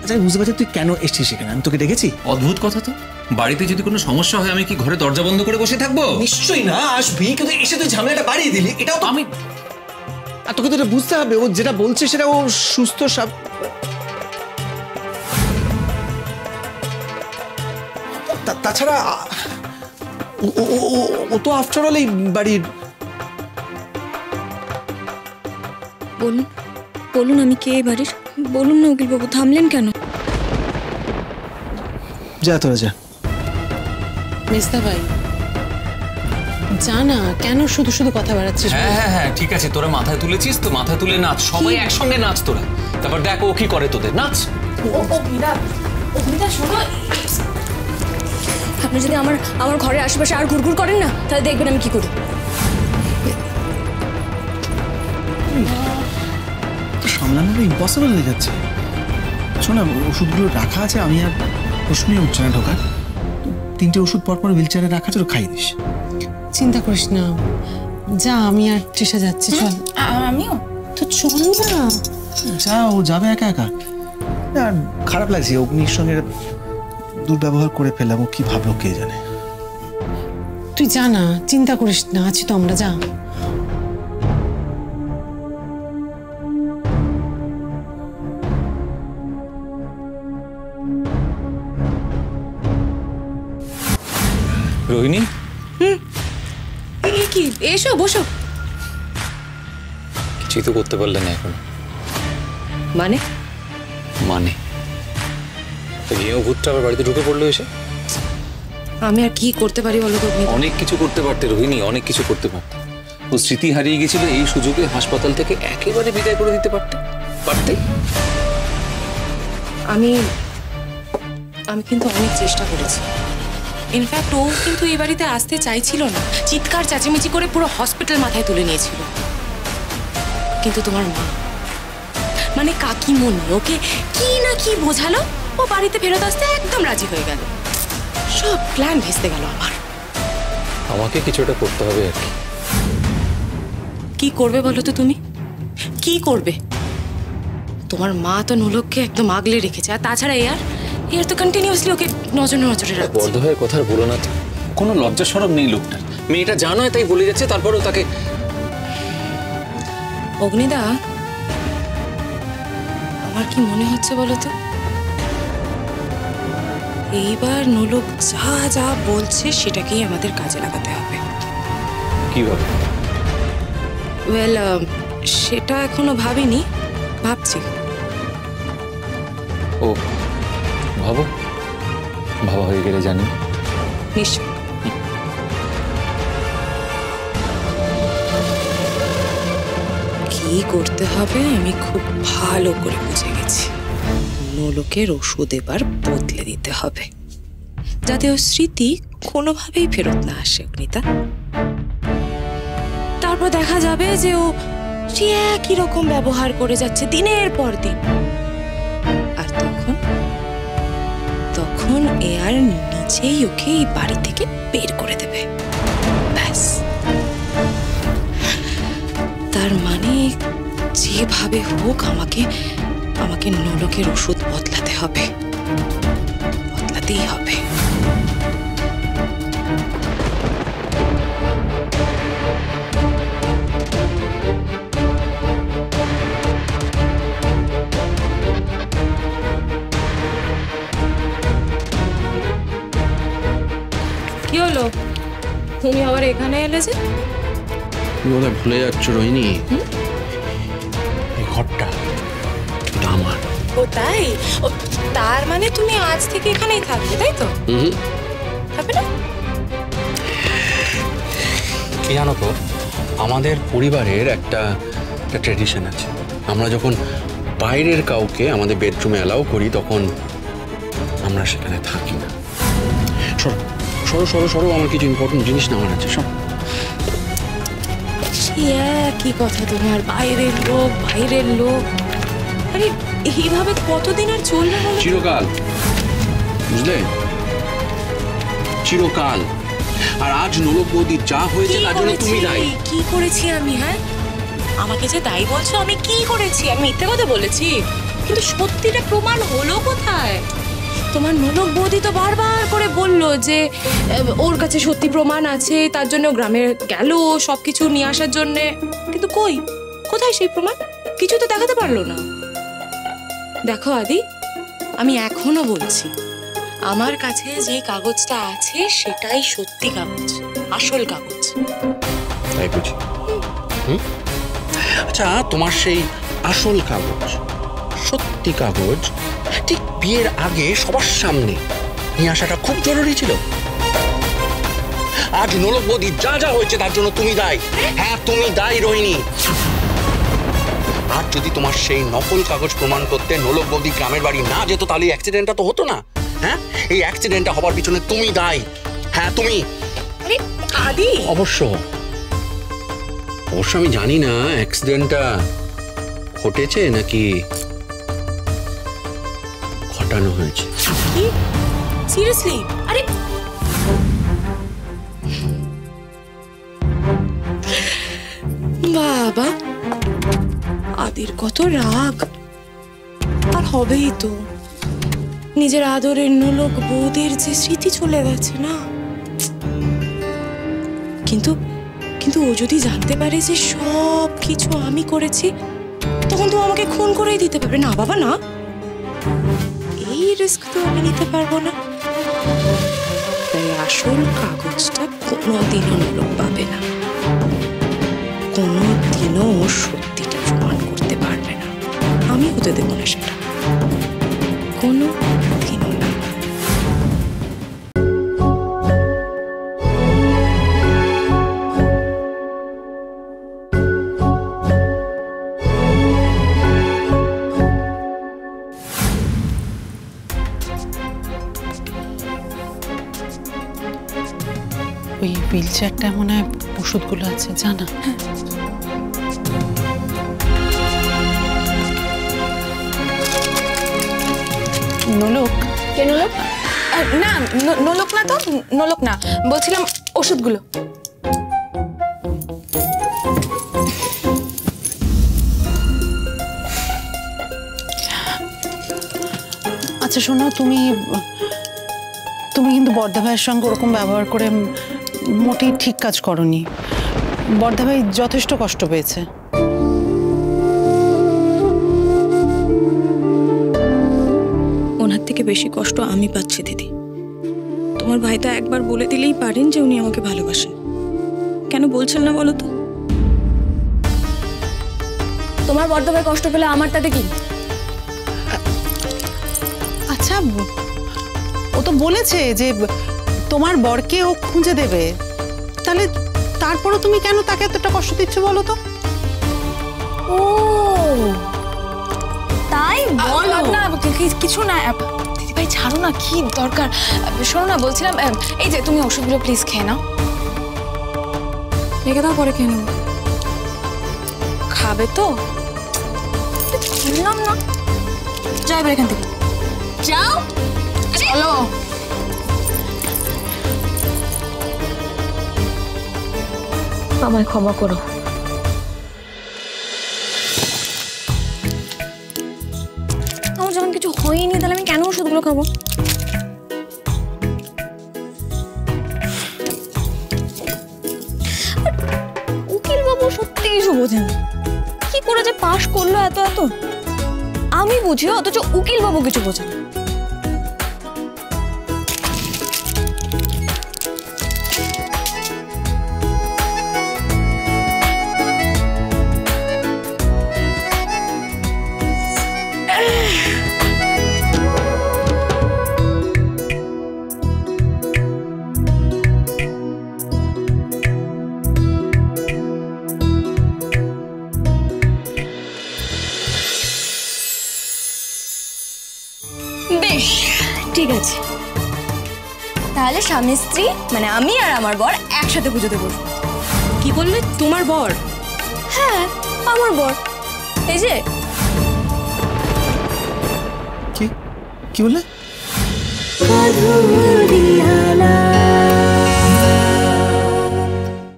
আচ্ছা আমি বুঝতে পারছি তুই কেন এসছিস সেখানে, আমি তোকে ডেকেছি? অদ্ভুত কথা তো, বাড়িতে যদি কোনো সমস্যা হয় আমি কি ঘরে দরজা বন্ধ করে বসে থাকবো? নিশ্চয়ই না, আসবি, কিন্তু এসে তুই ঝামেলাটা বাড়িয়ে দিলি। এটাও তো আমি, আর তোকে তো এটা বুঝতে হবে, ও যেটা বলছে সেটা ও সুস্থ তাছাড়া ও তো আফটার অল এই বাড়ির। বলুন বলুন আমি কে বাড়ির, বলুন না উকিল বাবু, থামলেন কেন? যা তোরা যা। মেজদা ভাই জানা কেন শুধু শুধু কথা বাড়াচ্ছিস? হ্যাঁ হ্যাঁ হ্যাঁ ঠিক আছে, তোরা মাথায় তুলেছিস তো, মাথায় তুলে নাচ, সবাই একসঙ্গে নাচ তোরা। তারপর দেখ ও কি করে তোদের, নাচ। শোনো, আপনি যদি আমার ঘরের আশেপাশে আর ঘুরঘুর করেন না, তাহলে দেখবেন আমি কি করি। সামলানোটা ইম্পসিবল হয়ে যাচ্ছে। শোনা, ওষুধগুলো রাখা আছে, আমি আর প্রশ্নই উঠছে না ঢোকার। 3টে ওষুধ পরপর হুইল চেয়ারে রাখা আছে, খাইয়ে দিস। চিন্তা করিস না, যা আমি আর তৃষা যাচ্ছি। চল। আমিও তো চল না। যা, ও যাবে একা একা। আর খারাপ লাগছে, অগ্নির সঙ্গে দুর্ব্যবহার করে ফেললাম, ও কি ভাবলো কে জানে। তুই যা না, চিন্তা করিস না, আছি তো আমরা, যা। রোহিণী, কি এসো বসো। কিছুই তো করতে পারলে না এখন। মানে মানে গিয়েও ভূতটা আবার বাড়িতে ঢুকে পড়লো এসে। আমি আর কি করতে পারি বলো তো? অনেক কিছু করতে পারতে রোহিণী, অনেক কিছু করতে পারতে। ও স্মৃতি হারিয়ে গেছিল, এই সুযোগে হাসপাতাল থেকে একেবারে বিদায় করে দিতে পারতে। আমি কিন্তু অনেক চেষ্টা করেছি। ইনফ্যাক্ট ও কিন্তু এই বাড়িতে আসতে চাইছিল না, চিৎকার চেঁচামেচি করে পুরো হসপিটাল মাথায় তুলে নিয়েছিল। কিন্তু তোমার মা মানে কাকিমণি ওকে কি না কি বোঝালো, ও বাড়িতে ফেরত আসতে একদম রাজি হয়ে গেল। সব প্ল্যান ভেস্তে গেল আমার। আমাকে কিছু একটা করতে হবে আর কি। কি করবে বলো তো তুমি? কি করবে? তোমার মা তো নোলককে একদম আগলে রেখেছে, আর তাছাড়া এর তো কন্টিনিউয়াসলি ওকে নজরে রাখছে। বড় হয়ে কথা বলো না তো, কোনো লজ্জা শরম নেই লোকটার। মেয়েটা জানো তাই বলে যাচ্ছে, তারপরেও তাকে। অগ্নিদা, আমার কি মনে হচ্ছে বলো তো, এইবার নোলক যা যা বলছে সেটাকেই আমাদের কাজে লাগাতে হবে। কিভাবে? ওয়েল, সেটা এখনো ভাবিনি, ভাবছি। ও ভাবো, ভাবা হয়ে গেলে জানি। নিশ্চয়। কি করতে হবে আমি খুব ভালো করে বুঝে গেছি। নোলকের ওষুধ এবার বদলে দিতে হবে, যাতে ও স্মৃতি কোনোভাবেই ফেরত না আসে। অগ্নিতা, তারপর দেখা যাবে যে ও সে একই রকম ব্যবহার করে যাচ্ছে দিনের পর দিন। আর তখন এ আর নিজেই ওকে এই বাড়ি থেকে বের করে দেবে। ব্যাস। তার মানে যেভাবে হোক আমাকে নোলকের ওষুধ বদলাতে হবে, বদলাতেই হবে। কি হলো, তুমি আবার এখানে এলে যে? তুমি বোধহয় ভুলে যাচ্ছ রোহিণী, এই ঘরটা আমার। ও তাই? ও তার মানে তুমি আজ থেকে এখানেই থাকবে, তাই তো? থাকবে না? কি জানো তো, আমাদের পরিবারের একটা ট্র্যাডিশন আছে। আমরা যখন বাইরের কাউকে আমাদের বেডরুমে অ্যালাউ করি, তখন আমরা সেখানে থাকি না। সরো সরো সরো, আমার কিছু ইম্পর্টেন্ট জিনিস নেওয়ার আছে, সব। কি কথা তোমার, বাইরের লোক। আরে এইভাবে কতদিন আর চলবে? চিরকাল, বুঝলে, চিরকাল। আর আজ নোলক বৌদি যা হয়েছে তার জন্য তুমি দায়ী। কি করেছি আমি? হ্যাঁ, আমাকে যে দায়ী বলছো, আমি কি করেছি? আমি মিথ্যে কথা বলেছি? কিন্তু সত্যিটা প্রমাণ হলো কোথায়? তোমার নোলক বৌদি তো বারবার করে বললো যে ওর কাছে সত্যি প্রমাণ আছে, তার জন্য গ্রামে গেল সবকিছু নিয়ে আসার জন্যে। কিন্তু কই, কোথায় সেই প্রমাণ? কিছু তো দেখাতে পারলো না। দেখো আদি, আমি এখনো বলছি, আমার কাছে যে কাগজটা আছে সেটাই সত্যি কাগজ, আসল কাগজ। তাই বুঝি? আচ্ছা, তোমার সেই আসল কাগজ, সত্যি কাগজ ঠিক বিয়ের আগে সবার সামনে নিয়ে আসাটা খুব জরুরি ছিল। আজ নোলক বৌদি যা যা হয়েছে তার জন্য তুমি দায়ী। হ্যাঁ, তুমি দায়ী রোহিণী। আর যদি তোমার সেই নকল কাগজ প্রমাণ করতে নোলক বৌদি গ্রামের বাড়ি না যেত, তাহলে অ্যাক্সিডেন্টটা তো হতো না। হ্যাঁ, এই অ্যাক্সিডেন্টটা হবার পিছনে তুমি দায়ী। হ্যাঁ, তুমি। আদি, অবশ্য আমি জানি না অ্যাক্সিডেন্টটা ঘটেছে নাকি ঘটানো হয়েছে। কি? সিরিয়াসলি? আরে বাবা, আদির কত রাগ। আর হবেই তো, নিজের আদরের নোলক বৌদির যে স্মৃতি চলে গেছে না। কিন্তু কিন্তু ও যদি জানতে পারে যে সব কিছু আমি করেছি, তখন তো আমাকে খুন করেই দিতে পারবে। না বাবা না, এই রিস্ক তো আমি নিতে পারবো না। তাই আসল কাগজটা কোনোদিনও নোলক পাবে না, কোনোদিনও সত্যিটা প্রমাণ করতে পারবে না। আমি হতে দেবো না সেটা, কোনোদিনও না। ওই হুইল চেয়ারটা মনে হয় ওষুধগুলো আছে, জানা? নোলক? কে নোলক? না, নোলক না তো, নোলক না, বলছিলাম ওষুধগুলো। আচ্ছা শোনো, তুমি কিন্তু বর্ধা ভাইয়ের সঙ্গে ওরকম ব্যবহার করে মোটেই ঠিক কাজ করনি। বর্ধা ভাই যথেষ্ট কষ্ট পেয়েছে। ওনার থেকে বেশি কষ্ট আমি পাচ্ছি দিদি। তোমার ভাই তো একবার বলে দিলেই পারেন যে উনি আমাকে ভালোবাসেন। কেন বলছেন না বলো তো? তোমার বর্ধা ভাই কষ্ট পেলে আমার তাতে কি? আচ্ছা, ও তো বলেছে যে তোমার বরকে ও খুঁজে দেবে, তাহলে তারপরও তুমি কেন তাকে এতটা কষ্ট দিচ্ছ বলো তো? ও তাই বলো না, কিছু না দিদি ভাই, ছাড়ো না, কি দরকার? শোনো না, বলছিলাম এই যে তুমি ওষুধগুলো প্লিজ খেয়ে নাও। রেখে দাও, পরে খেয়ে নেবো। খাবে তো? বললাম না, যাও এবার এখান থেকে, যাও। চলো। আমায় ক্ষমা করো। আমার যখন কিছু হয়নি, তাহলে আমি কেন ওষুধগুলো খাবো? উকিল বাবু সত্যি কিছু বোঝেন, কি করে যে পাশ করলো এত এত। আমি বুঝি, অথচ উকিল বাবু কিছু বোঝেন। বেশ, ঠিক আছে, তাহলে স্বামী স্ত্রী মানে আমি আর আমার বর একসাথে পুজোতে বসবো। কি বললে? তোমার বর? হ্যাঁ, আমার বর। এই যে কি বললে? মধুরিয়ালা।